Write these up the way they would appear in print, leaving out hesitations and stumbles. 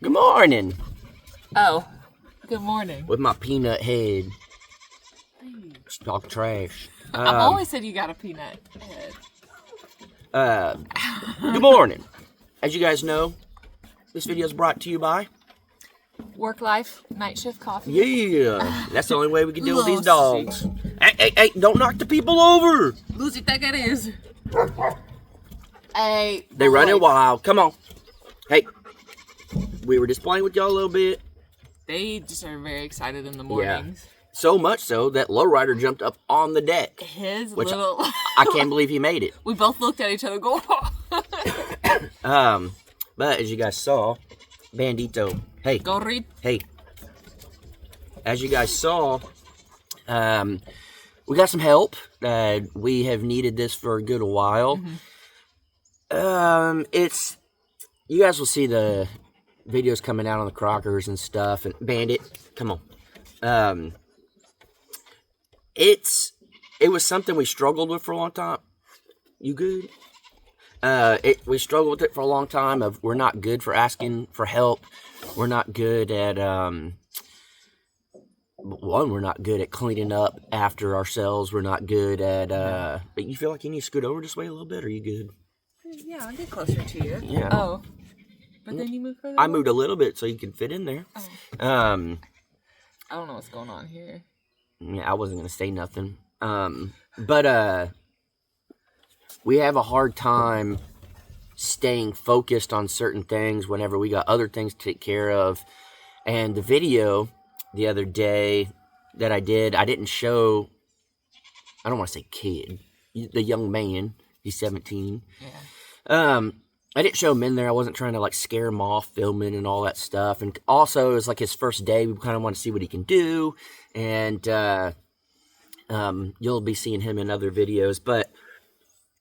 Good morning. Oh, good morning. With my peanut head. Talk trash. I've always said you got a peanut head. Good morning. As you guys know, this video is brought to you by... Work life, night shift coffee. Yeah, that's the only way we can deal with these Lucy. dogs. Hey, don't knock the people over. Lucy, think it is. Hey, They running wild. Come on. Hey, we were just playing with y'all a little bit. They just are very excited in the mornings. So much so that Lowrider jumped up on the deck. His Which little... I can't believe he made it. We both looked at each other and go, But as you guys saw, Bandito. Hey. go read. Hey. As you guys saw, we got some help. We have needed this for a good while. It's... You guys will see the videos coming out on the Crockers and stuff. And Bandit, come on. It was something we struggled with for a long time. You good? We struggled with it for a long time. We're not good for asking for help. We're not good at we're not good at cleaning up after ourselves. We're not good at but you feel like you need to scoot over this way a little bit? Or are you good? Yeah, I'll get closer to you. Yeah. Oh. But then you moved further I away? moved a little bit so you can fit in there. Oh. Um I don't know what's going on here. Yeah, I wasn't gonna say nothing. But we have a hard time staying focused on certain things whenever we got other things to take care of. And the video the other day that I didn't show, I don't want to say kid, the young man, he's 17. Yeah. I didn't show him in there. I wasn't trying to like scare him off filming and all that stuff. And also it was like his first day. We kind of want to see what he can do. And you'll be seeing him in other videos. But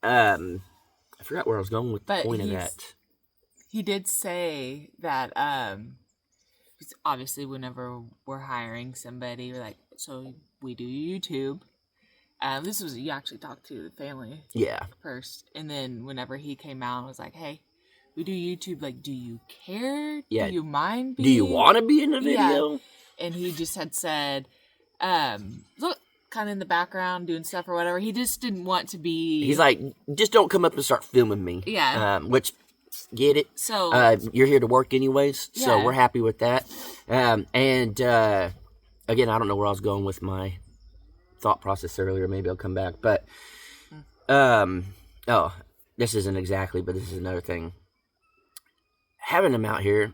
I forgot where I was going with the point of that. He did say that obviously whenever we're hiring somebody, we're like, so we do YouTube. This was, you actually talked to the family first. And then whenever he came out and was like, hey, we do YouTube, like, do you care? Yeah. Do you mind being? Do you want to be in the video? Yeah. And he just had said, look, kind of in the background doing stuff or whatever. He just didn't want to be... He's like, just don't come up and start filming me. Yeah. Which, get it? So... you're here to work anyways, so we're happy with that. Again, I don't know where I was going with my thought process earlier. Maybe I'll come back. But, this isn't exactly, but this is another thing. Having them out here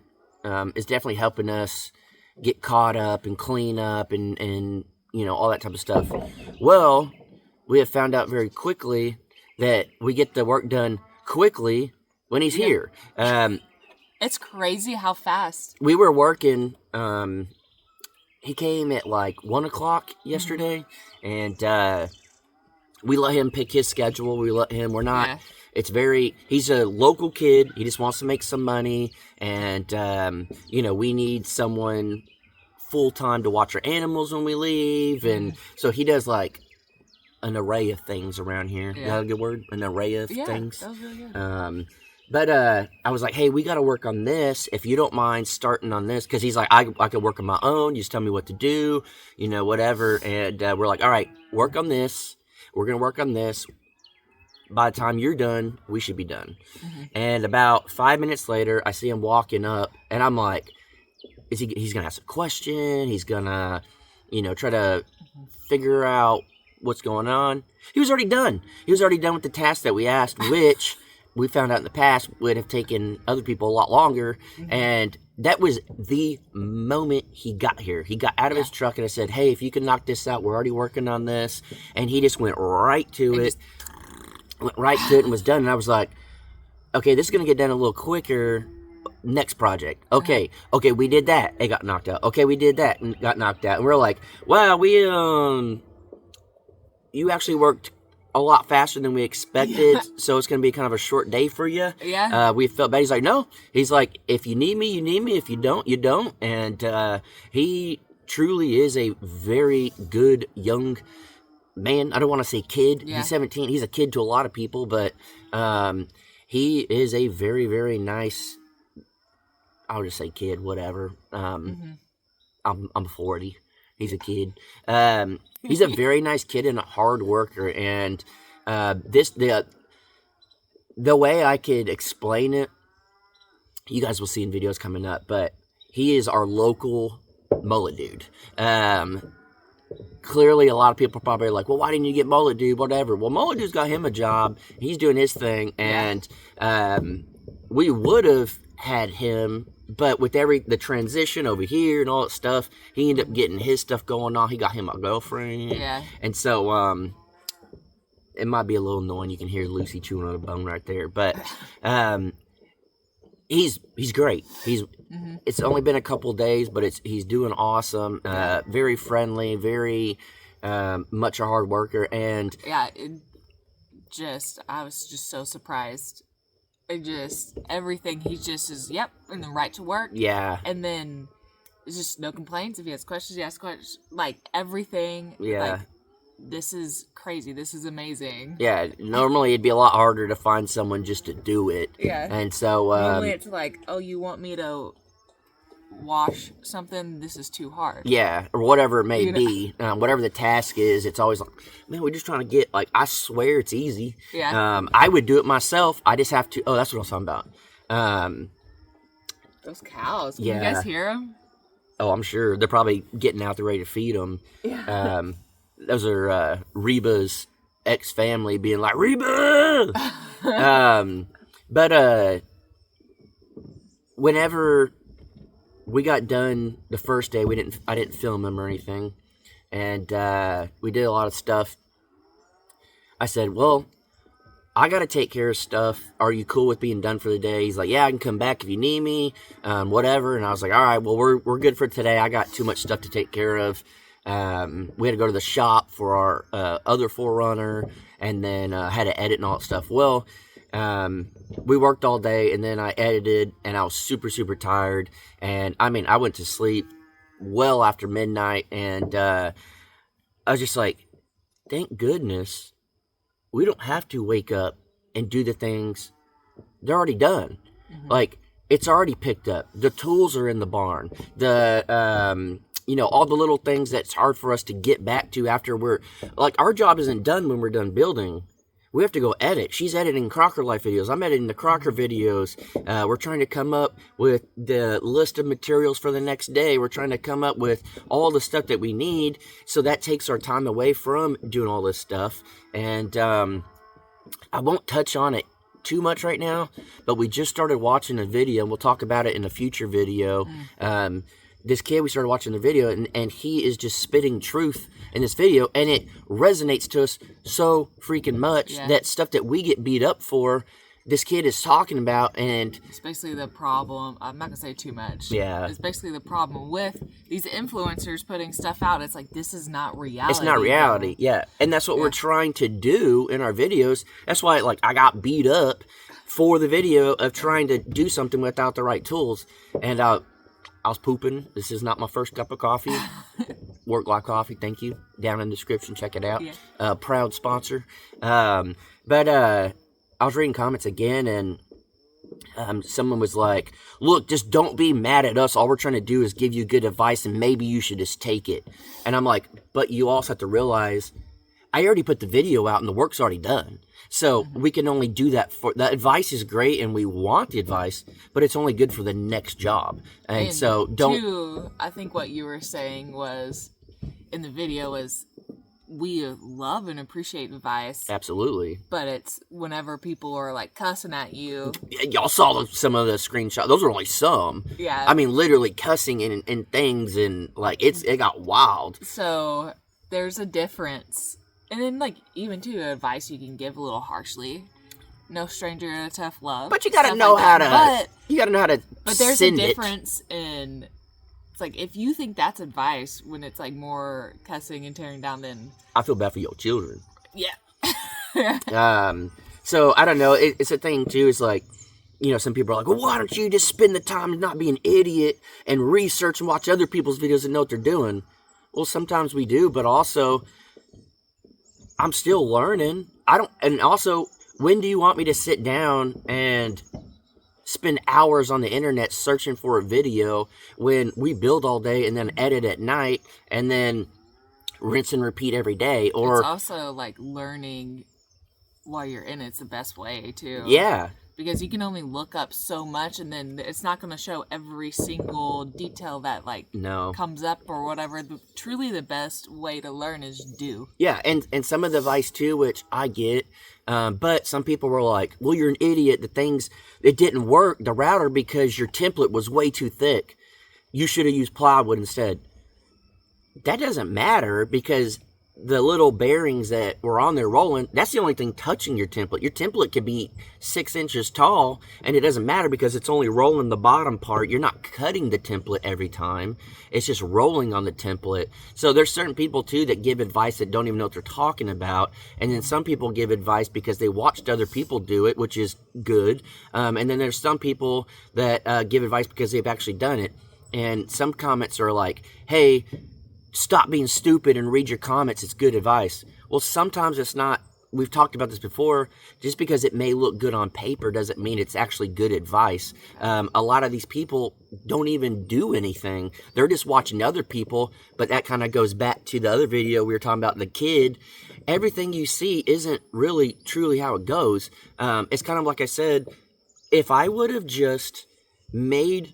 is definitely helping us get caught up and clean up and you know, all that type of stuff. Well, we have found out very quickly that we get the work done quickly when he's here. It's crazy how fast. We were working, he came at like 1 o'clock yesterday, and we let him pick his schedule. We're not, he's a local kid. He just wants to make some money, and, you know, we need someone full-time to watch our animals when we leave, and so he does like an array of things around here. Is that a good word? An array of things. That was really good. But I was like, hey, we got to work on this. If you don't mind starting on this, because he's like, I could work on my own. You just tell me what to do, you know, whatever. And we're like, all right, work on this. We're going to work on this. By the time you're done, we should be done. And about 5 minutes later, I see him walking up, and I'm like, he's going to ask a question. He's going to, you know, try to figure out what's going on. He was already done. He was already done with the task that we asked, which we found out in the past would have taken other people a lot longer. And that was the moment he got here. He got out of his truck and I said, hey, if you can knock this out, we're already working on this. And he just went right to it. Went right to it and was done. And I was like, okay, this is going to get done a little quicker. Next project. Okay, we did that. It got knocked out. Okay, we did that and got knocked out. And we're like, wow, you actually worked a lot faster than we expected, so it's going to be kind of a short day for you. We felt bad. He's like, no. He's like, if you need me, you need me. If you don't, you don't. And he truly is a very good young man. I don't want to say kid. He's 17. He's a kid to a lot of people, but he is a very, very nice... I'll just say kid, whatever. I'm 40. He's a kid. He's a very nice kid and a hard worker. And the way I could explain it, you guys will see in videos coming up, but he is our local mullet dude. Clearly, a lot of people are probably like, well, why didn't you get mullet dude, whatever. Well, mullet dude's got him a job. He's doing his thing. And we would have had him, but with the transition over here and all that stuff, he ended up getting his stuff going on. He got him a girlfriend. Yeah. And so, it might be a little annoying. You can hear Lucy chewing on a bone right there. But, he's great. It's only been a couple days, but he's doing awesome. Very friendly, very, much a hard worker. And yeah, I was just so surprised. Everything, he just is, in the right to work. Yeah. And then there's just no complaints. If he has questions, he asks questions. Like, everything. Yeah. Like, this is crazy. This is amazing. Yeah. Normally, it'd be a lot harder to find someone just to do it. Yeah. And so... normally, it's like, oh, you want me to wash something? This is too hard. Yeah, or whatever it may be. Whatever the task is, it's always like, man, we're just trying to get, like, I swear it's easy. Yeah. I would do it myself. I just have to... Oh, that's what I was talking about. Those cows. Can you guys hear them? Oh, I'm sure. They're probably getting out there ready to feed them. Yeah. Those are Reba's ex-family being like, Reba! But whenever we got done the first day, I didn't film him or anything. And we did a lot of stuff. I said, well, I got to take care of stuff. Are you cool with being done for the day? He's like, yeah, I can come back if you need me, whatever. And I was like, all right, well, we're good for today. I got too much stuff to take care of. We had to go to the shop for our other 4Runner, and then had to edit and all that stuff. Well, we worked all day, and then I edited, and I was super, super tired. And I mean, I went to sleep well after midnight, and I was just like, thank goodness we don't have to wake up and do the things. They're already done. Mm-hmm. Like, it's already picked up. The tools are in the barn. All the little things that's hard for us to get back to after our job isn't done when we're done building. We have to go edit. She's editing Crocker Life videos. I'm editing the Crocker videos. We're trying to come up with the list of materials for the next day. We're trying to come up with all the stuff that we need. So that takes our time away from doing all this stuff. And I won't touch on it too much right now, but we just started watching a video, and we'll talk about it in a future video. This kid, we started watching the video, and he is just spitting truth in this video, and it resonates to us so freaking much. That stuff that we get beat up for, this kid is talking about, and it's basically the problem. I'm not gonna say too much. Yeah, it's basically the problem with these influencers putting stuff out. It's like, this is not reality. It's not reality. Yeah, and that's what we're trying to do in our videos. That's why, like, I got beat up for the video of trying to do something without the right tools, and I was pooping. This is not my first cup of coffee. Work Life Coffee, thank you. Down in the description, check it out. Yeah. Proud sponsor. But I was reading comments again, and someone was like, look, just don't be mad at us. All we're trying to do is give you good advice, and maybe you should just take it. And I'm like, but you also have to realize, I already put the video out, and the work's already done. So we can only do that the advice is great, and we want the advice, but it's only good for the next job. And so I think what you were saying was, in the video, was we love and appreciate advice. Absolutely. But it's whenever people are like cussing at you. Y'all saw some of the screenshots. Those are only some. Yeah. I mean, literally cussing and things, and like it got wild. So there's a difference. And then, like, even too, advice you can give a little harshly. No stranger to tough love. But you gotta know how to. You gotta know how to. But there's a difference in. It's like, if you think that's advice when it's like more cussing and tearing down, then I feel bad for your children. Yeah. So I don't know. It's a thing too. It's like, some people are like, well, why don't you just spend the time to not be an idiot and research and watch other people's videos and know what they're doing? Well, sometimes we do, but also, I'm still learning. And also, when do you want me to sit down and spend hours on the internet searching for a video when we build all day and then edit at night and then rinse and repeat every day. Or it's also like learning while you're in it's the best way too. Yeah. Because you can only look up so much, and then it's not going to show every single detail that comes up or whatever. Truly, the best way to learn is do. Yeah, and some of the advice too, which I get, but some people were like, "Well, you're an idiot. It didn't work the router because your template was way too thick. You should have used plywood instead." That doesn't matter because the little bearings that were on there rolling, that's the only thing touching your template. Your template could be 6 inches tall, and it doesn't matter because it's only rolling the bottom part. You're not cutting the template every time. It's just rolling on the template. So there's certain people, too, that give advice that don't even know what they're talking about. And then some people give advice because they watched other people do it, which is good. And then there's some people that give advice because they've actually done it. And some comments are like, hey, stop being stupid and read your comments. It's good advice. Well, sometimes it's not. We've talked about this before. Just because it may look good on paper doesn't mean it's actually good advice. A lot of these people don't even do anything. They're just watching other people. But that kind of goes back to the other video we were talking about, the kid. Everything you see isn't really truly how it goes. It's kind of like I said, if I would have just made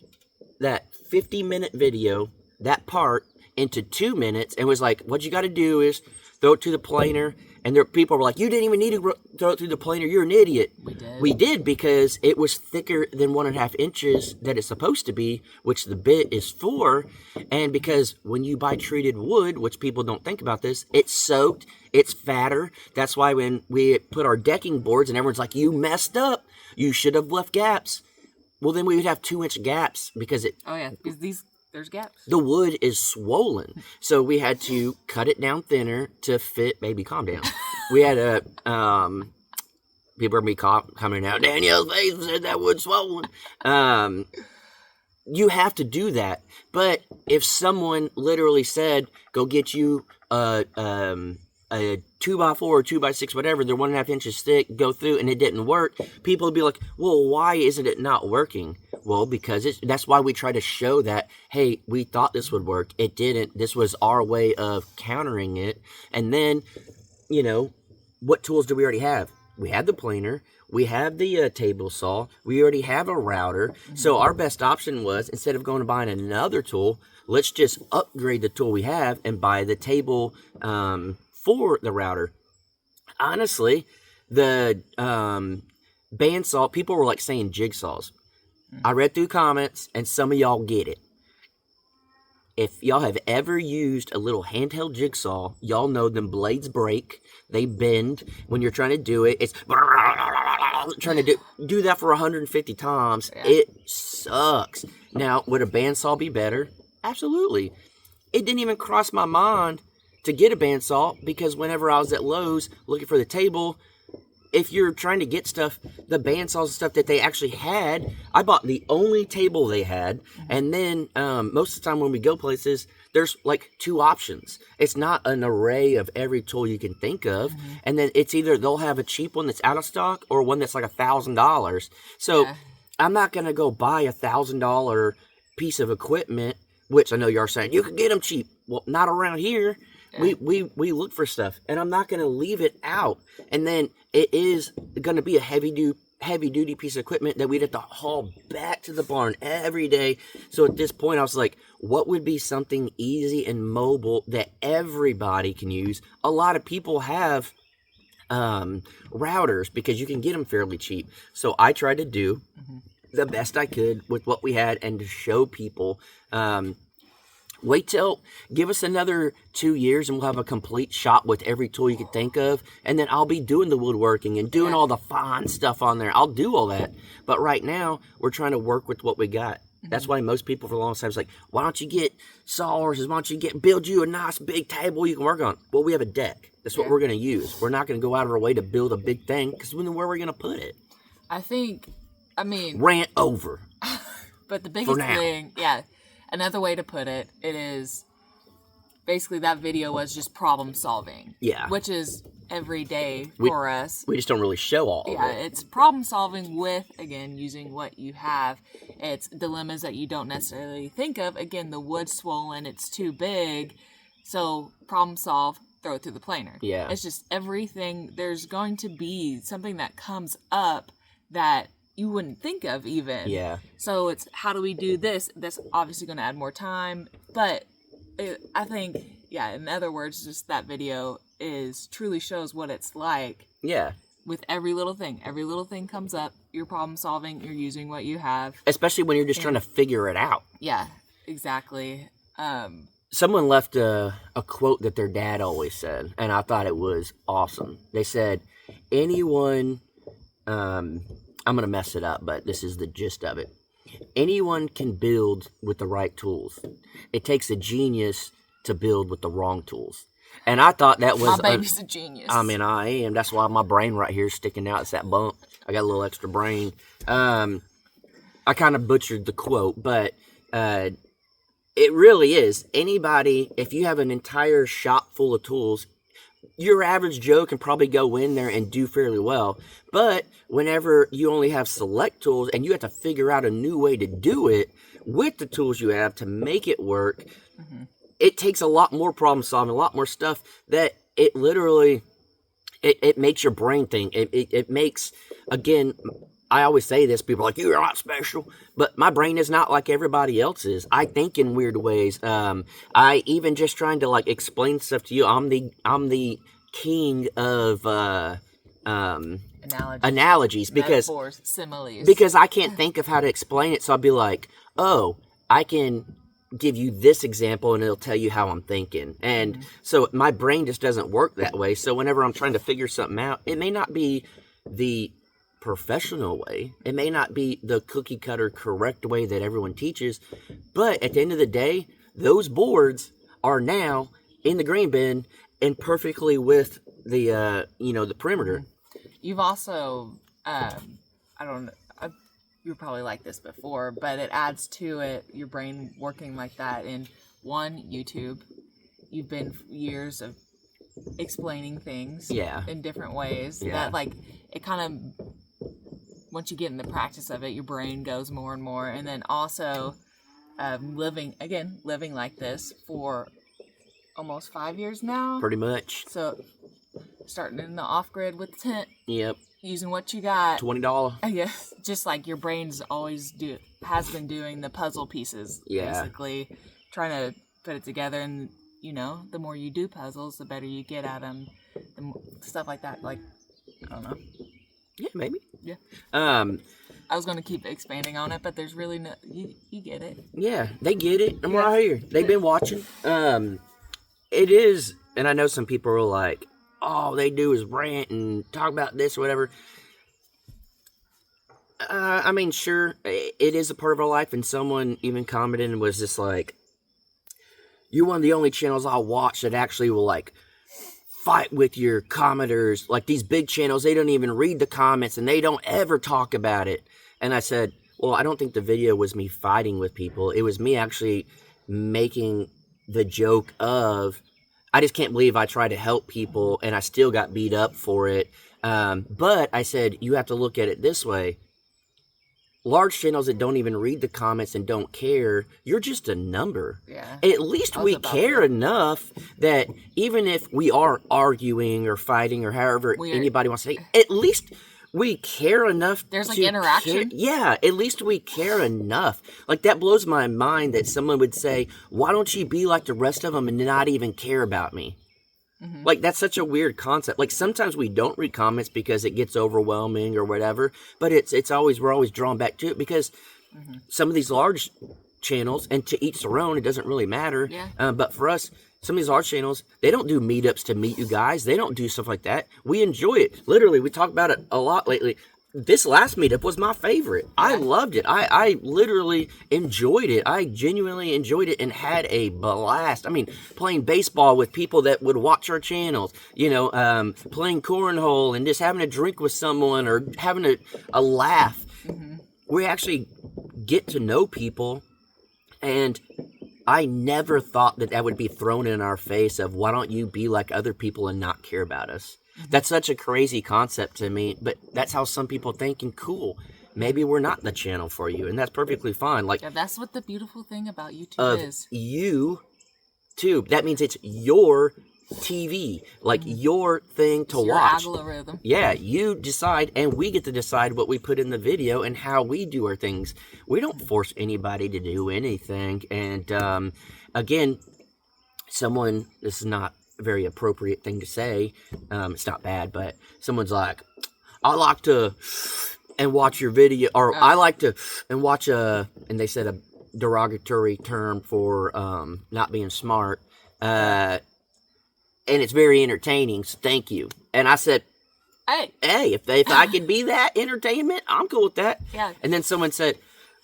that 50-minute video, that part, into 2 minutes and was like, what you got to do is throw it to the planer. And there people were like, you didn't even need to throw it through the planer. You're an idiot. We did because it was thicker than 1.5 inches that it's supposed to be, which the bit is for. And because when you buy treated wood, which people don't think about this, it's soaked, it's fatter. That's why when we put our decking boards and everyone's like, you messed up, you should have left gaps. Well, then we would have 2-inch gaps because it. Oh yeah, because there's gaps. The wood is swollen. So we had to cut it down thinner to fit. Baby, calm down. We had a, people are going to be coming out. Danielle's face said that wood's swollen. You have to do that. But if someone literally said, go get you a 2x4 or 2x6, whatever, they're 1.5 inches thick, go through, and it didn't work, people would be like, well, why isn't it not working? Well, because that's why we try to show that, hey, we thought this would work. It didn't. This was our way of countering it. And then, what tools do we already have? We had the planer. We have the table saw. We already have a router. So our best option was, instead of going and buying another tool, let's just upgrade the tool we have and buy the table for the router. Honestly, the bandsaw, people were like saying jigsaws. I read through comments, and some of y'all get it. If y'all have ever used a little handheld jigsaw, y'all know them blades break, they bend. When you're trying to do it, it's trying to do that for 150 times. Yeah. It sucks. Now, would a bandsaw be better? Absolutely. It didn't even cross my mind to get a bandsaw because whenever I was at Lowe's looking for the table, if you're trying to get stuff, the bandsaws and stuff that they actually had, I bought the only table they had. And then most of the time when we go places, there's like 2 options. It's not an array of every tool you can think of. And then it's either they'll have a cheap one that's out of stock or one that's like $1,000. So I'm not going to go buy $1,000 piece of equipment, which I know you are saying, you can get them cheap. Well, not around here. Yeah. We look for stuff, and I'm not going to leave it out. And then it is going to be a heavy duty piece of equipment that we'd have to haul back to the barn every day. So at this point, I was like, what would be something easy and mobile that everybody can use? A lot of people have routers because you can get them fairly cheap. So I tried to do the best I could with what we had and to show people. Give us another 2 years and we'll have a complete shop with every tool you can think of. And then I'll be doing the woodworking and doing all the fine stuff on there. I'll do all that. But right now, we're trying to work with what we got. That's why most people for a long time was like, why don't you get sawhorses? Why don't you build you a nice big table you can work on? Well, we have a deck. That's what we're going to use. We're not going to go out of our way to build a big thing because where are we going to put it? Rant over. But the biggest thing, another way to put it, it is basically that video was just problem solving. Yeah. Which is every day for us. We just don't really show all of it. Yeah, it's problem solving with, again, using what you have. It's dilemmas that you don't necessarily think of. Again, the wood's swollen, it's too big. So problem solve, throw it through the planer. Yeah. It's just everything. There's going to be something that comes up that you wouldn't think of even. Yeah. So it's, how do we do this? That's obviously going to add more time. But I think, yeah, in other words, just that video truly shows what it's like. Yeah. With every little thing. Every little thing comes up. You're problem solving. You're using what you have. Especially when you're just trying to figure it out. Yeah, exactly. Someone left a quote that their dad always said, and I thought it was awesome. They said, anyone, I'm going to mess it up, but this is the gist of it. Anyone can build with the right tools. It takes a genius to build with the wrong tools. And I thought that was... My baby's a genius. I mean, I am. That's why my brain right here is sticking out. It's that bump. I got a little extra brain. I kind of butchered the quote, but it really is. Anybody, if you have an entire shop full of tools, your average Joe can probably go in there and do fairly well. But whenever you only have select tools and you have to figure out a new way to do it with the tools you have to make it work, it takes a lot more problem solving, a lot more stuff that it literally, it makes your brain think. It makes, again, I always say this, people are like, you're not special, but my brain is not like everybody else's. I think in weird ways. I even just trying to like explain stuff to you. I'm the king of analogies because metaphors, similes. Because I can't think of how to explain it. So I'll be like, oh, I can give you this example and it'll tell you how I'm thinking. And so my brain just doesn't work that way. So whenever I'm trying to figure something out, it may not be the professional way. It may not be the cookie cutter correct way that everyone teaches. But at the end of the day, those boards are now in the grain bin and perfectly with the, the perimeter. You've also, I don't know, you were probably like this before, but it adds to it, your brain working like that. In one, YouTube, you've been years of explaining things in different ways that like, it kind of, once you get in the practice of it, your brain goes more and more. And then also living like this for almost 5 years now. Pretty much. So starting in the off-grid with the tent. Yep. Using what you got. $20. I guess just like your brain's has been doing the puzzle pieces. Yeah. Basically trying to put it together. And, the more you do puzzles, the better you get at them. Stuff like that. Like, I don't know. Yeah, maybe. Yeah. I was going to keep expanding on it, but there's really no... You get it. Yeah, they get it. I'm right here. They've been watching. It is... And I know some people are like, all they do is rant and talk about this or whatever. I mean, sure, it is a part of our life. And someone even commented and was just like, you're one of the only channels I'll watch that actually will, like, fight with your commenters. Like, these big channels, they don't even read the comments and they don't ever talk about it. And I said, well, I don't think the video was me fighting with people. It was me actually making the joke of, I just can't believe I tried to help people and I still got beat up for it. But I said, you have to look at it this way. Large channels that don't even read the comments and don't care, you're just a number. Yeah. At least we care enough that even if we are arguing or fighting or however anybody wants to say, at least we care enough. There's like interaction. Yeah, at least we care enough. Like, that blows my mind that someone would say, why don't you be like the rest of them and not even care about me? Mm-hmm. Like, that's such a weird concept. Like, sometimes we don't read comments because it gets overwhelming or whatever, but we're always drawn back to it because some of these large channels, and to each their own, it doesn't really matter. Yeah. But for us, some of these large channels, they don't do meetups to meet you guys. They don't do stuff like that. We enjoy it. Literally, we talk about it a lot lately. This last meetup was my favorite. Yeah. I loved it. I literally enjoyed it. I genuinely enjoyed it and had a blast. I mean, playing baseball with people that would watch our channels, playing cornhole and just having a drink with someone or having a laugh. Mm-hmm. We actually get to know people, and I never thought that would be thrown in our face of, why don't you be like other people and not care about us? That's such a crazy concept to me, but that's how some people think, and cool. Maybe we're not the channel for you, and that's perfectly fine. Like, yeah, that's what the beautiful thing about YouTube is. YouTube. That means it's your TV, like your thing to watch. Your algorithm. Yeah, you decide, and we get to decide what we put in the video and how we do our things. We don't force anybody to do anything. And again, this is not a very appropriate thing to say. It's not bad, but someone's like, I like to and watch your video, or I like to and watch and they said a derogatory term for not being smart. And it's very entertaining, so thank you. And I said, hey, if I could be that entertainment, I'm cool with that. Yeah. And then someone said,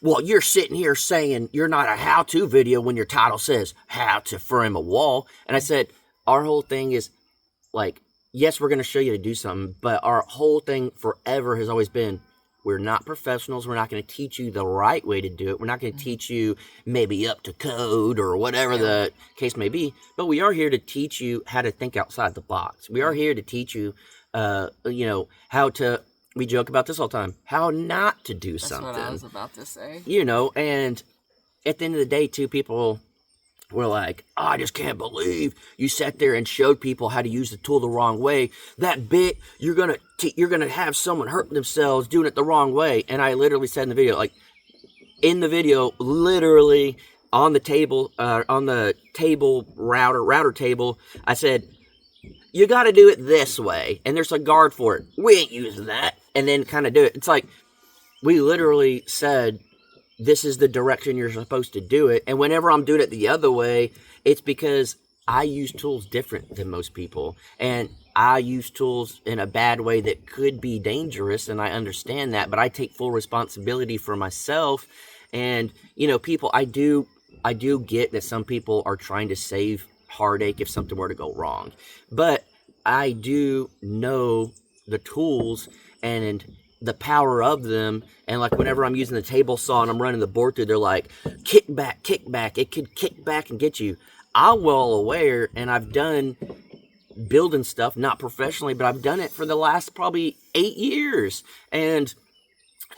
well, you're sitting here saying you're not a how-to video when your title says how to frame a wall. And I said, our whole thing is, like, yes, we're going to show you to do something, but our whole thing forever has always been, we're not professionals. We're not going to teach you the right way to do it. We're not going to teach you maybe up to code or whatever the case may be. But we are here to teach you how to think outside the box. We are here to teach you, how to, we joke about this all the time, how not to do something. That's what I was about to say. And at the end of the day, too, people were like, oh, I just can't believe you sat there and showed people how to use the tool the wrong way. That bit, you're gonna have someone hurt themselves doing it the wrong way. And I literally said in the video, literally on the table, router table, I said, you got to do it this way, and there's a guard for it. We ain't using that, and then kind of do it. It's like we literally said, this is the direction you're supposed to do it. And whenever I'm doing it the other way, it's because I use tools different than most people. And I use tools in a bad way that could be dangerous, and I understand that, but I take full responsibility for myself. And, people, I do get that some people are trying to save heartache if something were to go wrong. But I do know the tools and the power of them, and like whenever I'm using the table saw and I'm running the board through, they're like, kick back, it could kick back and get you. I'm well aware, and I've done building stuff, not professionally, but I've done it for the last probably 8 years, and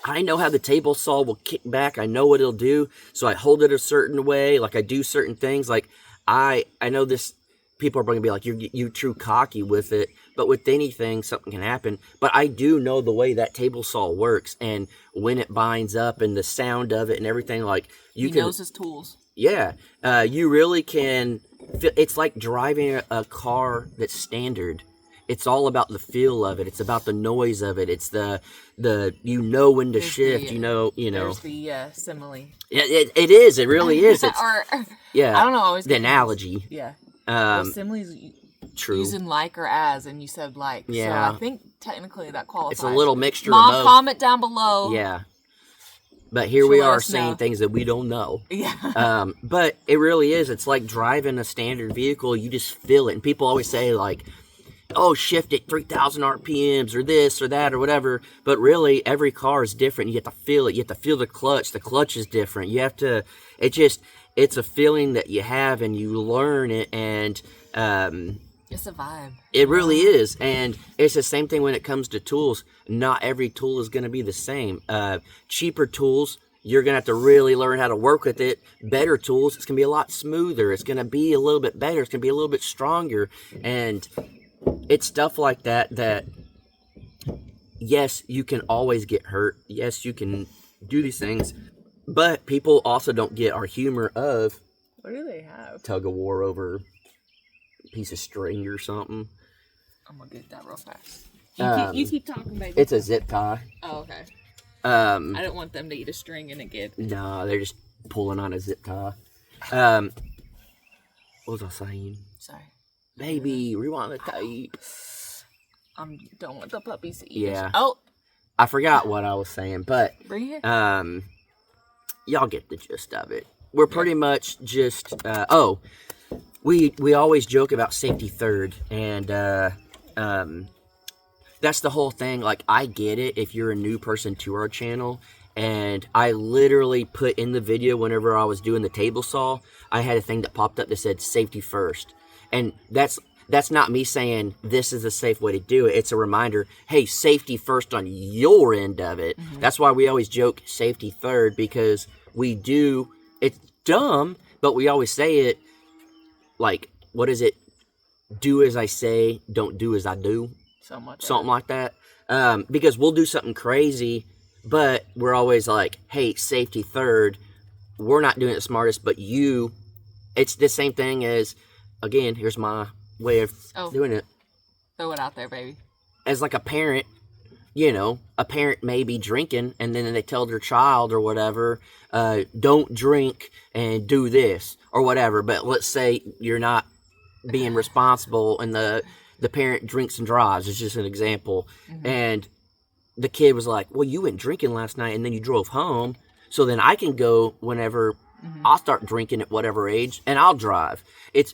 I know how the table saw will kick back. I know what it'll do, so I hold it a certain way, like I do certain things. Like I know this, people are going to be like, you're too cocky with it. But with anything, something can happen. But I do know the way that table saw works, and when it binds up, and the sound of it, and everything. Like he knows his tools. Yeah, you really can. It's like driving a car that's standard. It's all about the feel of it. It's about the noise of it. It's the when to shift. There's the simile. It is. It really is. It's, I don't know. Always the analogy. Yeah. Similes. True. Using like or as, and you said like. Yeah. So I think technically that qualifies. It's a little mixture Mom, of both. comment down below. Yeah. But here we are saying things that we don't know. Yeah. But it really is. It's like driving a standard vehicle. You just feel it. And people always say like, oh, shift it 3,000 RPMs or this or that or whatever. But really, every car is different. You have to feel it. You have to feel the clutch. The clutch is different. You have to, it's a feeling that you have, and you learn it. And, it's a vibe. It really is. And it's the same thing when it comes to tools. Not every tool is going to be the same. Cheaper tools, you're going to have to really learn how to work with it. Better tools, it's going to be a lot smoother. It's going to be a little bit better. It's going to be a little bit stronger. And it's stuff like that, yes, you can always get hurt. Yes, you can do these things. But people also don't get our humor of... What do they have? Tug of war over... piece of string or something. I'm gonna get that real fast. You keep talking, baby. It's a zip tie. Oh, okay. I don't want them to eat a string and it get... No, they're just pulling on a zip tie. What was I saying? Sorry. Baby, rewind the tape. Don't want the puppies to eat it. Oh! I forgot what I was saying, but... Bring it. Y'all get the gist of it. We're pretty much just... We always joke about safety third, and that's the whole thing. Like, I get it if you're a new person to our channel And I literally put in the video, whenever I was doing the table saw, I had a thing that popped up that said safety first. And that's not me saying this is a safe way to do it. It's a reminder, hey, safety first on your end of it. Mm-hmm. That's why we always joke safety third, because it's dumb, but we always say it like, what is it? Do as I say, don't do as I do. Something like that. Because we'll do something crazy, but we're always like, hey, safety third. We're not doing it the smartest, but it's the same thing as, again, here's my way of doing it. Throw it out there, baby. As like a parent, a parent may be drinking, and then they tell their child or whatever, don't drink and do this or whatever. But let's say you're not being responsible, and the parent drinks and drives. It's just an example. Mm-hmm. And the kid was like, well, you went drinking last night, and then you drove home. So then I can go whenever I'll start drinking at whatever age, and I'll drive. It's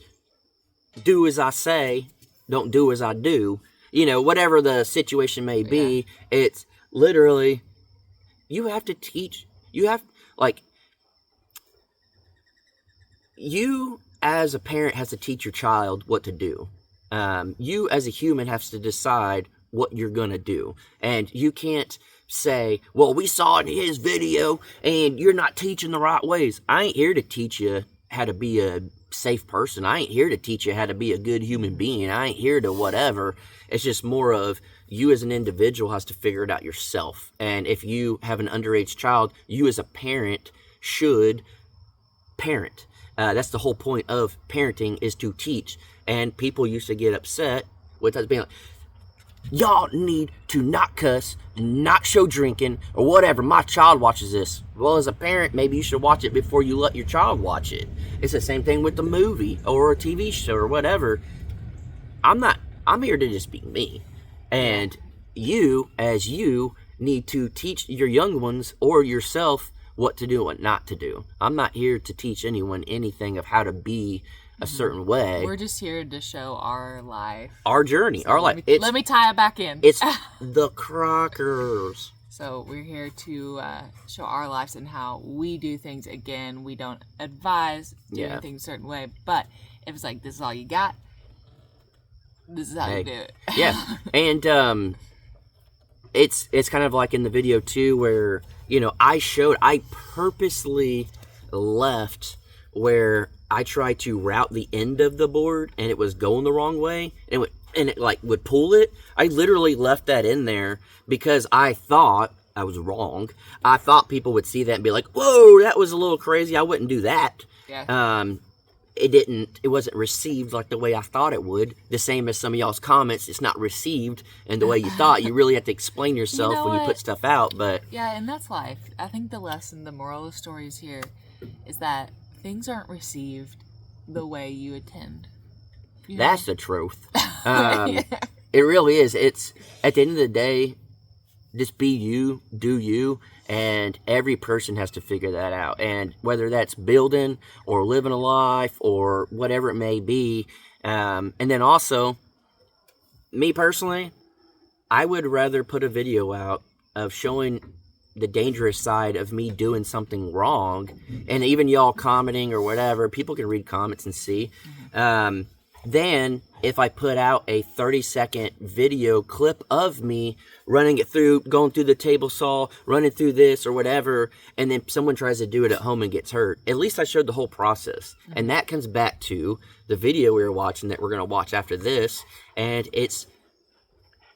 do as I say, don't do as I do. Whatever the situation may be, it's literally, you have to teach. You as a parent has to teach your child what to do. You as a human has to decide what you're going to do. And you can't say, well, we saw it in his video and you're not teaching the right ways. I ain't here to teach you how to be a safe person. I ain't here to teach you how to be a good human being. I ain't here to whatever. It's just more of you as an individual has to figure it out yourself. And if you have an underage child, you as a parent should parent. That's the whole point of parenting, is to teach. And people used to get upset with us being like, y'all need to not cuss, not show drinking, or whatever. My child watches this. Well, as a parent, maybe you should watch it before you let your child watch it. It's the same thing with the movie or a TV show or whatever. I'm here to just be me. And you need to teach your young ones or yourself what to do and what not to do. I'm not here to teach anyone anything of how to be a certain way. We're just here to show our life. Our journey. So our life. Let me tie it back in. It's the Crockers. So we're here to show our lives and how we do things. Again, we don't advise doing things a certain way. But if it's like, this is all you got, this is how you do it. Yeah. And it's kind of like in the video too, where, I purposely left where I tried to route the end of the board and it was going the wrong way and it would pull it. I literally left that in there because I thought I was wrong. I thought people would see that and be like, whoa, that was a little crazy. I wouldn't do that. Yeah. It wasn't received like the way I thought it would. The same as some of y'all's comments, it's not received in the way you thought. You really have to explain yourself when you put stuff out. But yeah, and that's life. I think the moral of the story is here is that things aren't received the way you intend. That's the truth. It really is. It's at the end of the day, just be you, do you, and every person has to figure that out. And whether that's building or living a life or whatever it may be. And then also, me personally, I would rather put a video out of showing the dangerous side of me doing something wrong, and even y'all commenting or whatever, people can read comments and see. Then if I put out a 30-second video clip of me running it through, going through the table saw, running through this or whatever, and then someone tries to do it at home and gets hurt, at least I showed the whole process. And that comes back to the video we were watching that we're going to watch after this, and it's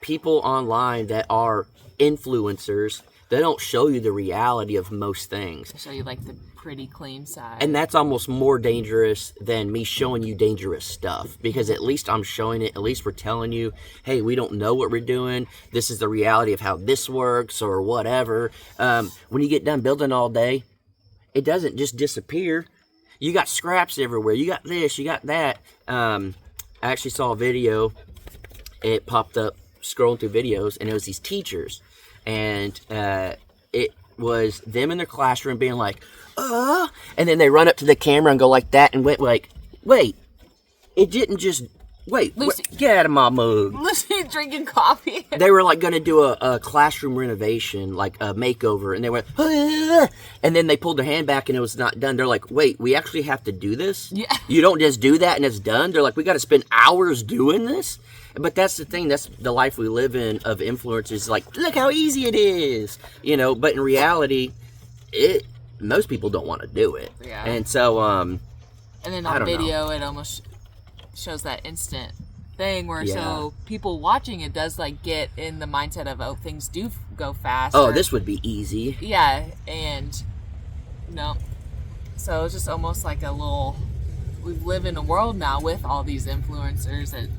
people online that are influencers. They don't show you the reality of most things. They show you like the pretty clean side. And that's almost more dangerous than me showing you dangerous stuff. Because at least I'm showing it. At least we're telling you, hey, we don't know what we're doing. This is the reality of how this works or whatever. When you get done building all day, it doesn't just disappear. You got scraps everywhere. You got this, you got that. I actually saw a video. It popped up scrolling through videos. And it was these teachers. And it was them in their classroom being like, and then they run up to the camera and go like that and went like, wait, it didn't just Wait, get out of my mug. Lucy drinking coffee. They were like going to do a classroom renovation, like a makeover, and they went, ah! And then they pulled their hand back and it was not done. They're like, wait, we actually have to do this? Yeah. You don't just do that and it's done? They're like, we got to spend hours doing this? But that's the thing. That's the life we live in of influencers. Like, look how easy it is. You know, but in reality, most people don't want to do it. Yeah. And so, and then on video, it almost shows that instant thing where so people watching it does like get in the mindset of, oh, things do go fast. Oh, this would be easy. Yeah. And no. So it's just almost like we live in a world now with all these influencers that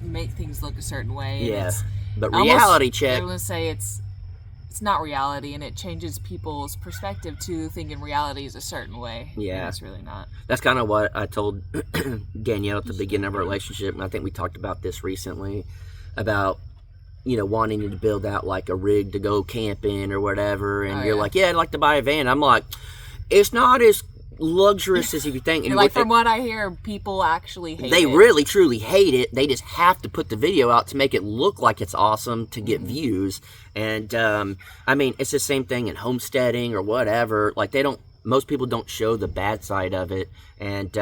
make things look a certain way. Yeah. But reality check. I would say it's not reality, and it changes people's perspective to thinking reality is a certain way. Yeah. And it's really not. That's kind of what I told Danielle at the beginning of our relationship, and I think we talked about this recently, about, you know, wanting to build out like a rig to go camping or whatever, and you're like, yeah, I'd like to buy a van. I'm like, it's not as luxurious as you think. And like, from what I hear, people actually hate it. They really, truly hate it. They just have to put the video out to make it look like it's awesome to get views. And, I mean, it's the same thing in homesteading or whatever. Like, most people don't show the bad side of it. And,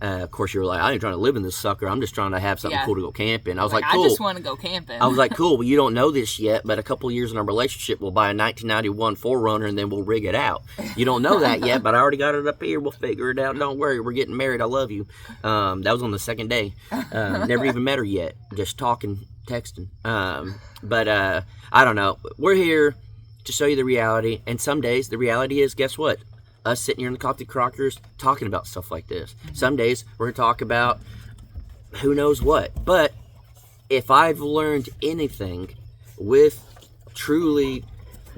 of course, you're like, I ain't trying to live in this sucker. I'm just trying to have something cool to go camping. I was like, cool. I just want to go camping. I was like, cool. Well, you don't know this yet, but a couple years in our relationship, we'll buy a 1991 4Runner and then we'll rig it out. You don't know that yet, but I already got it up here. We'll figure it out. Don't worry. We're getting married. I love you. That was on the second day. Never even met her yet. Just talking, texting. But I don't know. We're here to show you the reality. And some days the reality is, guess what? Us sitting here in the Coffee Crockers talking about stuff like this. Some days we're going to talk about who knows what. But if I've learned anything with truly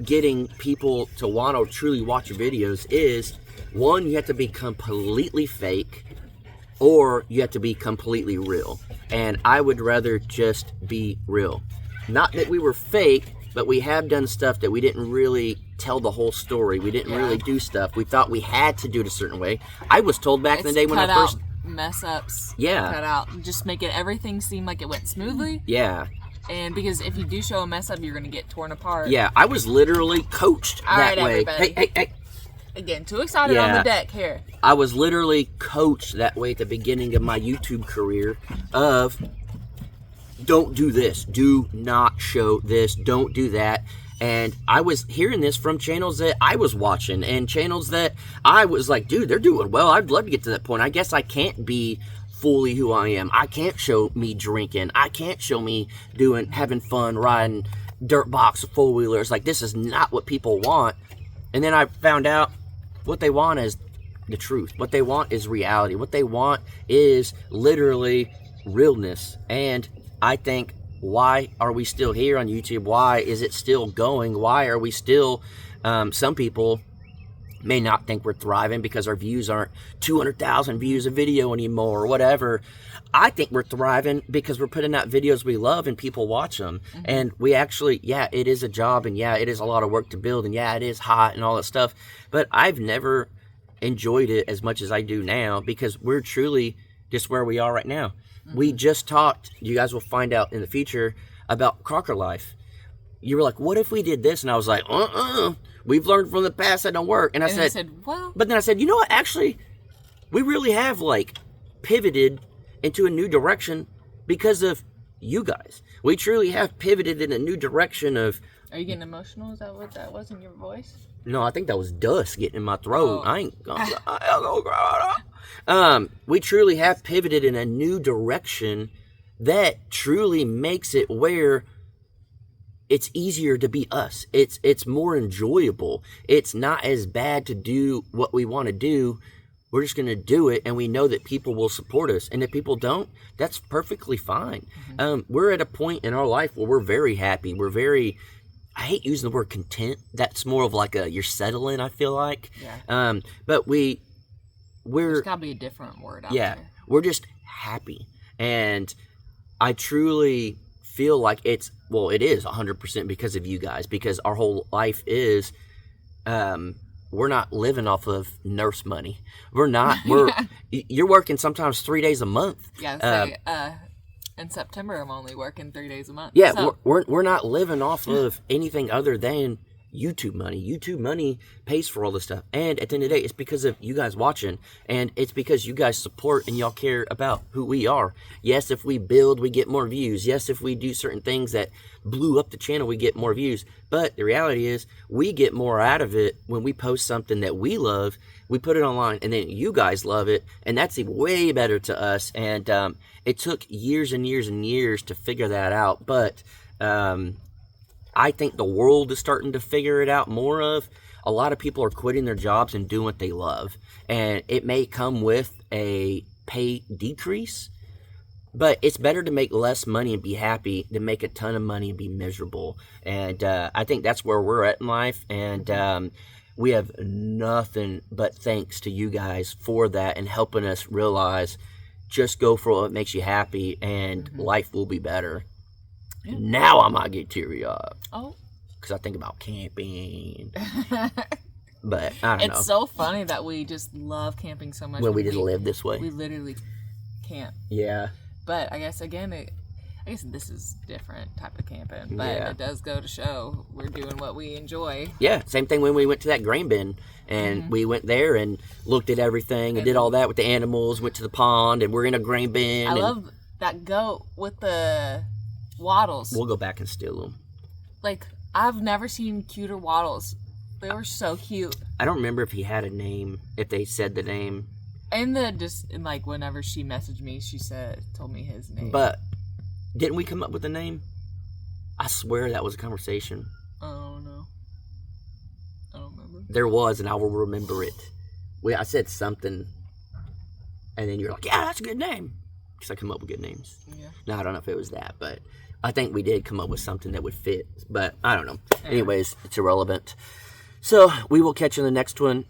getting people to want to truly watch your videos is, one, you have to be completely fake, or you have to be completely real. And I would rather just be real. Not that we were fake, but we have done stuff that we didn't really tell the whole story. We didn't really do stuff. We thought we had to do it a certain way. I was told back in the day when I first... mess ups. Yeah. Cut out. Just making everything seem like it went smoothly. Yeah. And because if you do show a mess up, you're going to get torn apart. Yeah, I was literally coached that way. Everybody. Hey. Again, too excited on the deck here. I was literally coached that way at the beginning of my YouTube career of... don't do this. Do not show this. Don't do that. And I was hearing this from channels that I was watching and channels that I was like, dude, they're doing well. I'd love to get to that point. I guess I can't be fully who I am. I can't show me drinking. I can't show me having fun, riding dirt box or four-wheelers. Like, this is not what people want. And then I found out what they want is the truth. What they want is reality. What they want is literally realness. And I think, why are we still here on YouTube? Why is it still going? Why are we still, some people may not think we're thriving because our views aren't 200,000 views a video anymore or whatever. I think we're thriving because we're putting out videos we love and people watch them. Mm-hmm. And we actually, it is a job, and it is a lot of work to build, and it is hot and all that stuff. But I've never enjoyed it as much as I do now because we're truly just where we are right now. We just talked, you guys will find out in the future, about Crocker Life. You were like, what if we did this? And I was like, we've learned from the past that don't work. And I said, well. But then I said, you know what? Actually, we really have pivoted into a new direction because of you guys. We truly have pivoted in a new direction of... Are you getting emotional? Is that what that was in your voice? No, I think that was dust getting in my throat. I ain't gonna we truly have pivoted in a new direction that truly makes it where it's easier to be us. It's more enjoyable. It's not as bad to do what we want to do. We're just going to do it, and we know that people will support us. And if people don't, that's perfectly fine. Mm-hmm. We're at a point in our life where we're very happy. We're very... I hate using the word content. That's more of like you're settling, I feel like. Yeah. But we're... There's got to be a different word out there. We're just happy. And I truly feel like it is 100% because of you guys. Because our whole life is... we're not living off of nurse money. We're not. You're working sometimes 3 days a month. Yeah. In September, I'm only working 3 days a month. Yeah, so. we're not living off of anything other than YouTube money. YouTube money pays for all this stuff. And at the end of the day, it's because of you guys watching. And it's because you guys support and y'all care about who we are. Yes, if we build, we get more views. Yes, if we do certain things that blew up the channel, we get more views. But the reality is, we get more out of it when we post something that we love. We put it online, and then you guys love it. And that's way better to us. And it took years and years and years to figure that out. But I think the world is starting to figure it out more of. A lot of people are quitting their jobs and doing what they love. And it may come with a pay decrease, but it's better to make less money and be happy than make a ton of money and be miserable. And I think that's where we're at in life. And we have nothing but thanks to you guys for that and helping us realize just go for what makes you happy and life will be better. Yeah. Now I might get teary-eyed. Oh. Because I think about camping. But I don't know. It's so funny that we just love camping so much. When we just live this way. We literally camp. Yeah. But I guess, again, I guess this is different type of camping. But it does go to show we're doing what we enjoy. Yeah. Same thing when we went to that grain bin. And we went there and looked at everything and did all that with the animals, went to the pond, and we're in a grain bin. I love that goat with the wattles. We'll go back and steal them. Like, I've never seen cuter wattles. They were so cute. I don't remember if he had a name, if they said the name. And like whenever she messaged me, she told me his name. But didn't we come up with a name? I swear that was a conversation. Oh no, I don't remember. There was, and I will remember it. I said something, and then you're like, "Yeah, that's a good name." Because I come up with good names. Yeah. No, I don't know if it was that, but I think we did come up with something that would fit. But I don't know. Anyways, it's irrelevant. So we will catch you in the next one.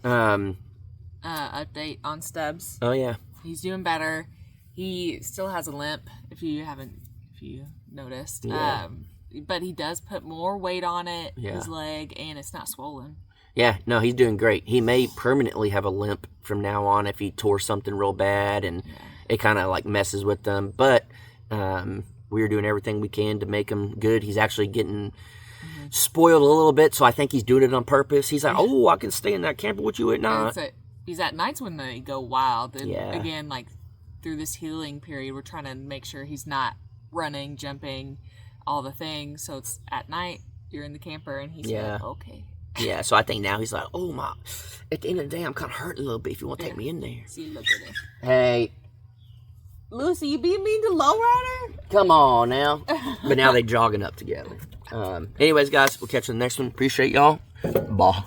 Update on Stubbs. Oh yeah, he's doing better. He still has a limp, if you noticed. Yeah. But he does put more weight on it, his leg, and it's not swollen. Yeah, no, he's doing great. He may permanently have a limp from now on if he tore something real bad and it kind of like messes with them. But we're doing everything we can to make him good. He's actually getting spoiled a little bit, so I think he's doing it on purpose. He's like, oh, I can stay in that camper with you at night. He's at nights when they go wild. And again, like through this healing period, we're trying to make sure he's not running, jumping, all the things. So it's at night, you're in the camper, and he's like, okay. Yeah, so I think now he's like, oh my, at the end of the day, I'm kind of hurting a little bit if you want to take me in there. See, look at it. Hey. Lucy, you being mean to Lowrider? Come on now. But now they jogging up together. Anyways, guys, we'll catch you in the next one. Appreciate y'all. Bye.